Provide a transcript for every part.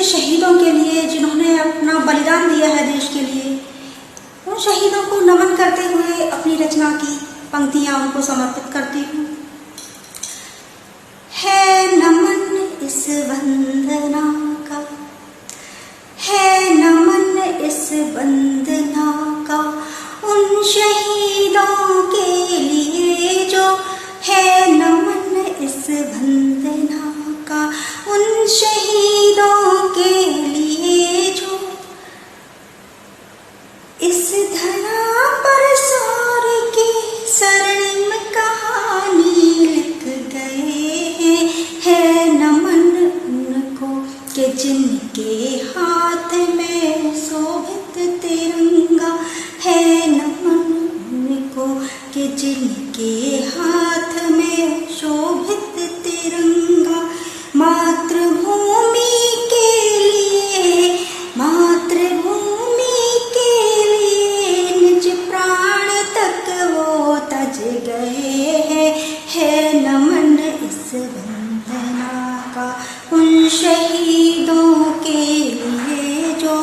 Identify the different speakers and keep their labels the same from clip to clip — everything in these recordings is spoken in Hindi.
Speaker 1: ऐसे शहीदों के लिए जिन्होंने अपना बलिदान दिया है देश के लिए, उन शहीदों को नमन करते हुए अपनी रचना की पंक्तियां उनको समर्पित करती हूँ। है नमन इस वंदना का, है नमन इस वंदना का उन शहीदों के लिए जो, है नमन इस वंदना का उन शहीदों के लिए जो इस धरा पर सौर की स्वर्णिम कहानी लिख गए हैं। है नमन उनको कि जिनके हाथ में शोभित तिरंगा, है नमन उनको कि जिनके हाथ में शोभित तिरंगा। मातृभूमि के लिए, मातृभूमि के लिए निज प्राण तक वो तज गए हैं। है नमन इस वंदना का उन शहीदों के लिए जो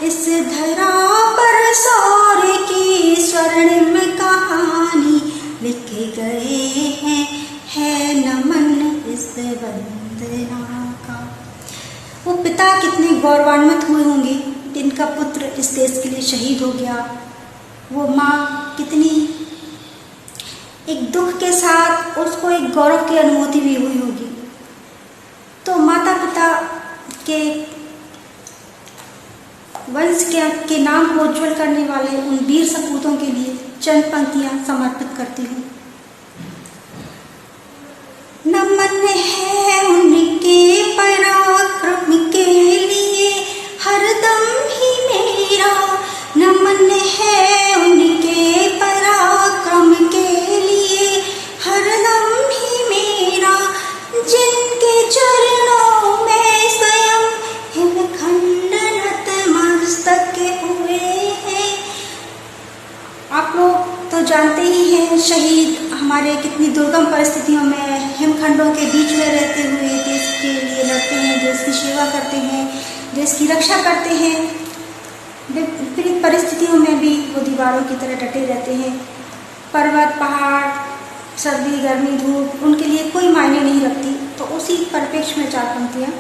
Speaker 1: इस धरा पर सौर की स्वर्णिम कहानी लिख गए हैं। है नमन इस वंदना का। वो पिता कितने गौरवान्वित हुए होंगे जिनका पुत्र इस देश के लिए शहीद हो गया। वो माँ कितनी एक दुख के साथ उसको एक गौरव की अनुभूति भी हुई होगी। तो माता पिता के वंश के नाम को उज्जवल करने वाले उन वीर सपूतों के लिए चंद पंक्तियां समर्पित करती हूँ। नमन है उनके पराक्रम के लिए हरदम ही मेरा, नमन है उनके पराक्रम के लिए हरदम ही मेरा। जिनके चरणों में स्वयं हिमखंड नतमस्तक हुए हैं। आप लोग तो जानते ही हैं शहीद हमारे कितनी दुर्गम परिस्थितियों में हिमखंडों के बीच में रहते हुए देश के लिए लड़ते हैं, देश की सेवा करते हैं, देश की रक्षा करते हैं। विपरीत परिस्थितियों में भी वो दीवारों की तरह डटे रहते हैं। पर्वत, पहाड़, सर्दी, गर्मी, धूप उनके लिए कोई मायने नहीं रखती। तो उसी परिप्रेक्ष्य में चार पंक्तियां।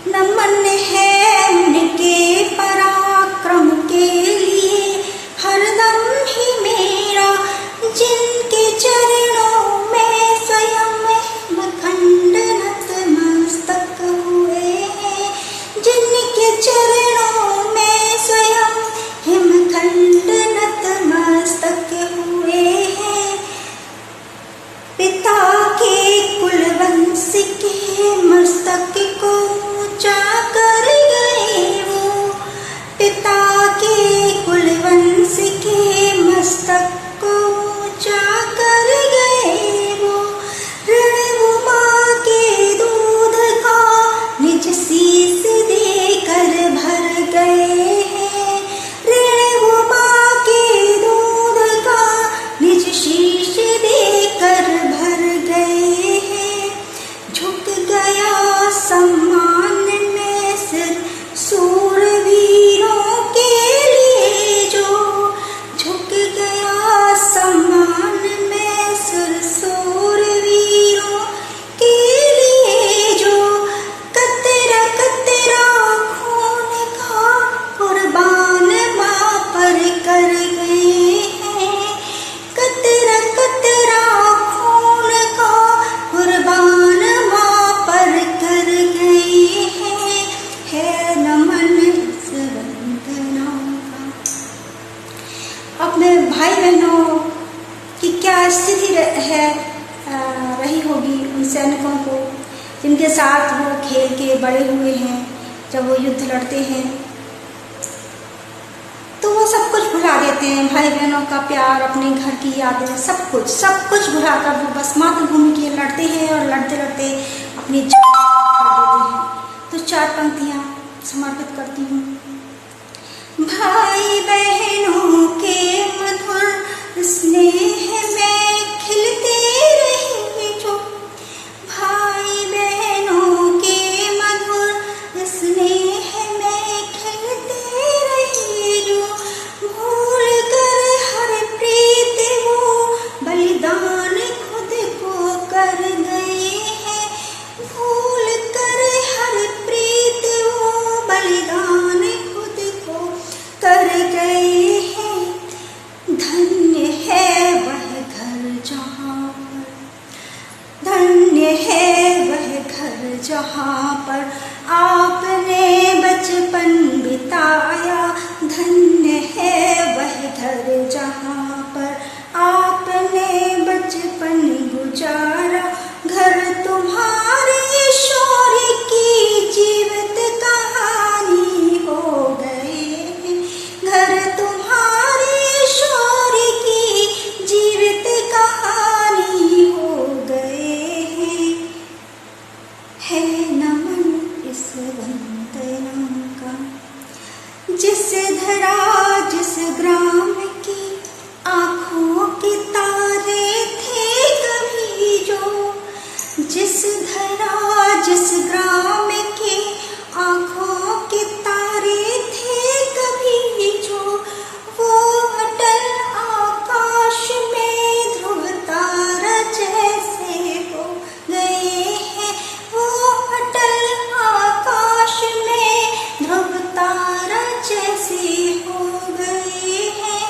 Speaker 1: नमन है उनके पराक्रम के लिए हरदम ही मेरा। जिनके चरणों में स्वयं हिमखंड नतमस्तक हुए हैं। जिनके चरणों में स्वयं हिमखंड नतमस्तक हुए हैं। पिता के कुलवंश के मस्तक को ऊंचा कर गए वो। पिता के कुलवंश के मस्तक को ऊंचा कर गए वो। ऋण वो माँ के दूध का निज शीश देकर भर गए हैं। ऋण वो माँ के दूध का निज शीश देकर भर गए हैं। झुक गया सम्मान में सिर सूरवीरों के लिए जो। झुक गया सम्मान में सिर सूरवीरों के लिए जो। कतरा कतरा खून का कुर्बान माँ पर कर गए हैं। कतरा कतरा खून का कुर्बान माँ पर कर गए हैं। है नमन इस वंदना का। अपने भाई बहनों की क्या स्थिति रही होगी उन सैनिकों को जिनके साथ वो खेल के बड़े हुए हैं। जब वो युद्ध लड़ते हैं तो वो सब कुछ भुला देते हैं। भाई बहनों का प्यार, अपने घर की यादें, सब कुछ भुलाकर वो बस मातृभूमि के लिए लड़ते हैं और लड़ते लड़ते अपनी जान खो देते हैं। तो चार पंक्तियां समर्पित करती हूँ। भाई बहनों के मधुर स्नेह में खिलते रहे जो। भाई बहनों के मधुर जहाँ पर आपने बचपन बिताया, धन्य है वह घर जहाँ पर आपने बचपन गुजारा। घर तुम्हारे शौर्य की जीवित कहानी हो गए हैं, घर तुम्हारे शौर्य की जीवित कहानी हो गए हैं। है नमन इस वंदना का, जिस धरा जिस ग्राम की आँखों के तारे थे कभी जो, जिस धरा जिस ग्राम के आँखों के तारे थे कभी जो, वो अटल आकाश में ध्रुव तारा जैसे हो गए हैं, वो अटल आकाश में ध्रुव तारा जैसे हो गए हैं।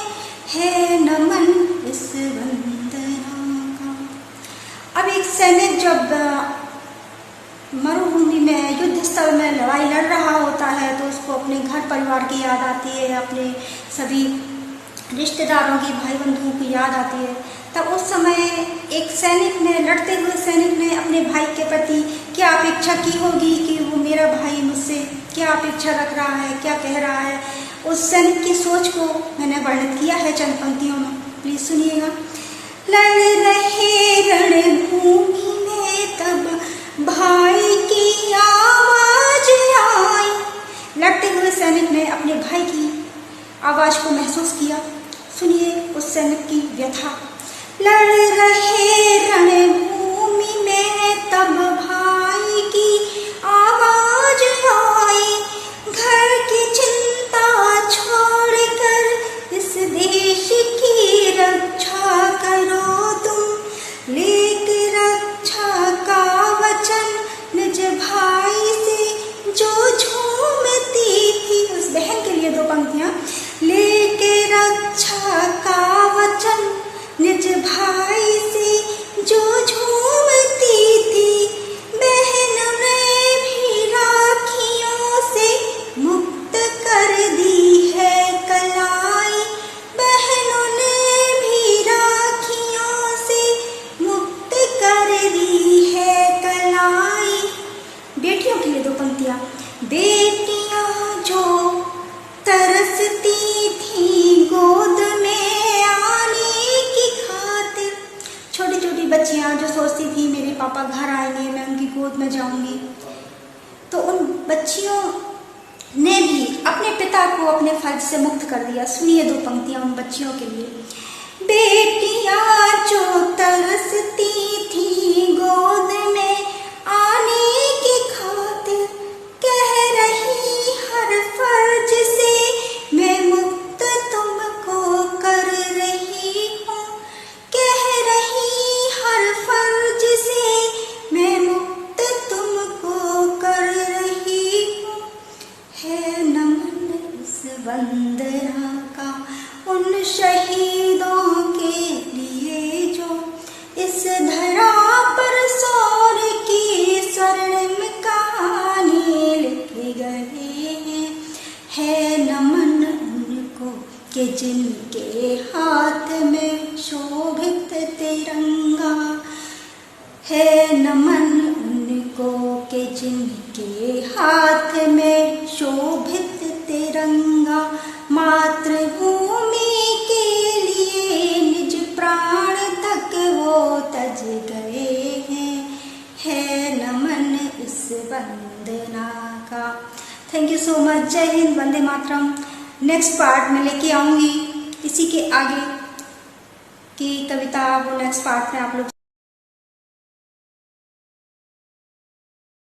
Speaker 1: है नमन इस वंदना का। अब एक सैनिक जब मरुभूमि में युद्ध स्थल में लड़ाई लड़ रहा होता है तो उसको अपने घर परिवार की याद आती है, अपने सभी रिश्तेदारों की, भाई बंधुओं की याद आती है। तब उस समय एक सैनिक ने, लड़ते हुए सैनिक ने अपने भाई के प्रति क्या अपेक्षा की होगी कि वो मेरा भाई मुझसे क्या अपेक्षा रख रहा है, क्या कह रहा है। उस सैनिक की सोच को मैंने वर्णित किया है चंद पंक्तियों में, प्लीज सुनिएगा। लड़ रहे रणभूमि में तब भाई की आवाज आई। लड़ते हुए सैनिक ने अपने भाई की आवाज को महसूस किया। सुनिए उस सैनिक की व्यथा। लड़ रहे रणभूमि में तब भाई की आवाज आई, घर की चिंता छोड़कर इस देश की रक्षा करो तुम, लेके रक्षा का वचन निज भाई से जो झूमती थी। उस बहन के लिए दो पंक्तियां। लेके रक्षा का वचन निज भाई से जो झूमती थी, बहन ने भी राखियों से मुक्त कर दी है कलाई, बहनों ने भी राखियों से मुक्त कर दी है कलाई। बेटियों के लिए दो पंक्तियां। बेटियां जो तरसती थी गोद में आने की खातिर, छोटी छोटी बच्चियां जो सोचती थी मेरे पापा घर आएंगे, मैं उनकी गोद में जाऊंगी, तो उन बच्चियों ने भी अपने पिता को अपने फर्ज से मुक्त कर दिया। सुनिए दो पंक्तियां उन बच्चियों के लिए। बेटियां जो तरसती थी गोद में आने की खातिर, कह रही हर फर्ज से मैं मुक्त तुमको कर रही हूँ, कह रही हर फर्ज से मैं मुक्त तुमको कर रही हूँ। है नमन इस वंदना का उन शहीदों के लिए जो इस धरा पर शौर्य की स्वर्णिम कहानी लिखे गए हैं। है नमन उनको कि जिनके हाथ में शोभित तिरंगा, है नमन उनको कि जिनके हाथ में शोभित तिरंगा, मातृभूमि के लिए निज प्राण तक वो तज गए हैं। है नमन इस वंदना का। Thank you so much. जय हिंद, वंदे मातरम। नेक्स्ट पार्ट में लेके आऊंगी इसी के आगे की कविता, वो नेक्स्ट पार्ट में आप लोग